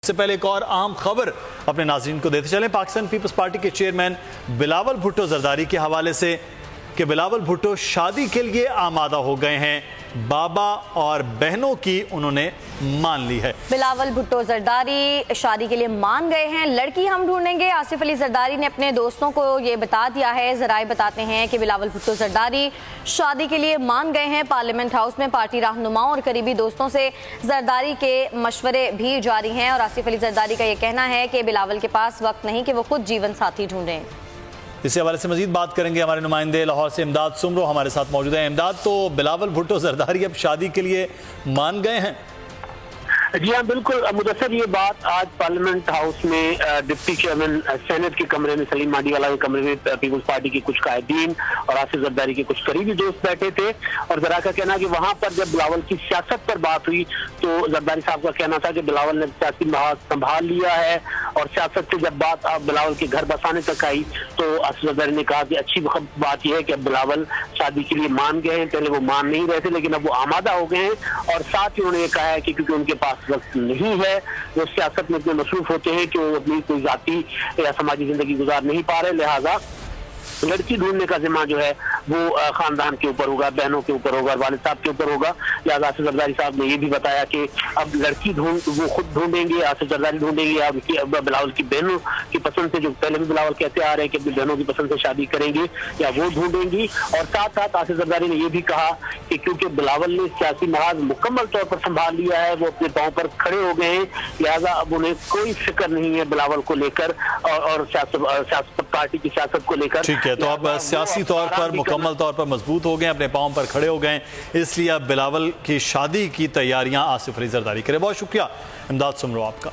اس سے پہلے ایک اور اہم خبر اپنے ناظرین کو دیتے چلیں۔ پاکستان پیپلز پارٹی کے چیئرمین بلاول بھٹو زرداری کے حوالے سے کہ بلاول بھٹو شادی کے لیے آمادہ ہو گئے ہیں، بابا اور بہنوں کی انہوں نے مان لی ہے۔ بلاول بھٹو زرداری شادی کے لیے مان گئے ہیں، لڑکی ہم ڈھونڈیں گے۔ آصف علی زرداری نے اپنے دوستوں کو یہ بتا دیا ہے، ذرائع بتاتے ہیں کہ بلاول بھٹو زرداری شادی کے لیے مان گئے ہیں۔ پارلیمنٹ ہاؤس میں پارٹی رہنماؤں اور قریبی دوستوں سے زرداری کے مشورے بھی جاری ہیں، اور آصف علی زرداری کا یہ کہنا ہے کہ بلاول کے پاس وقت نہیں کہ وہ خود جیون ساتھی ڈھونڈیں۔ اس حوالے سے مزید بات کریں گے ہمارے نمائندے لاہور سے امداد سمرو ہمارے ساتھ موجود ہیں۔ امداد، تو بلاول بھٹو زرداری اب شادی کے لیے مان گئے ہیں؟ جی ہاں بالکل مدثر، یہ بات آج پارلیمنٹ ہاؤس میں ڈپٹی چیئرمین سینٹ کے کمرے میں، سلیم ماڈی والا کے کمرے میں پیپلز پارٹی کے کچھ قائدین اور آصف زرداری کے کچھ قریبی دوست بیٹھے تھے، اور ذرا کا کہنا کہ وہاں پر جب بلاول کی سیاست پر بات ہوئی تو زرداری صاحب کا کہنا تھا کہ بلاول نے سیاسی محاذ سنبھال لیا ہے، اور سیاست سے جب بات بلاول کے گھر بسانے تک آئی تو آصف زرداری نے کہا کہ اچھی بات یہ ہے کہ اب بلاول شادی کے لیے مان گئے ہیں، پہلے وہ مان نہیں رہے تھے لیکن اب وہ آمادہ ہو گئے ہیں، اور ساتھ ہی انہوں نے یہ کہا ہے کہ کیونکہ ان کے پاس وقت نہیں ہے، وہ سیاست میں اتنے مصروف ہوتے ہیں کہ وہ اپنی کوئی ذاتی یا سماجی زندگی گزار نہیں پا رہے، لہٰذا لڑکی ڈھونڈنے کا ذمہ جو ہے وہ خاندان کے اوپر ہوگا، بہنوں کے اوپر ہوگا، والد صاحب کے اوپر ہوگا۔ لہٰذا آصف زرداری صاحب نے یہ بھی بتایا کہ اب لڑکی وہ خود ڈھونڈیں گے، آصف زرداری ڈھونڈیں گے، اب بلاول کی بہنوں کی پسند سے، جو پہلے بھی بلاول کہتے آ رہے ہیں کہ اپنی بہنوں کی پسند سے شادی کریں گے، یا وہ ڈھونڈیں گی۔ اور ساتھ ساتھ آصف زرداری نے یہ بھی کہا کہ کیونکہ بلاول نے سیاسی محاذ مکمل طور پر سنبھال لیا ہے، وہ اپنے پاؤں پر کھڑے ہو گئے ہیں، لہٰذا اب انہیں کوئی فکر نہیں ہے بلاول کو لے کر اور سیاست پارٹی کی سیاست کو لے کر۔ ٹھیک ہے، تو اب سیاسی طور پر مکمل طور پر مضبوط ہو گئے، اپنے پاؤں پر کھڑے ہو گئے، اس لیے اب بلاول کی شادی کی تیاریاں آصف علی زرداری کرے۔ بہت شکریہ امداد سمرو آپ کا۔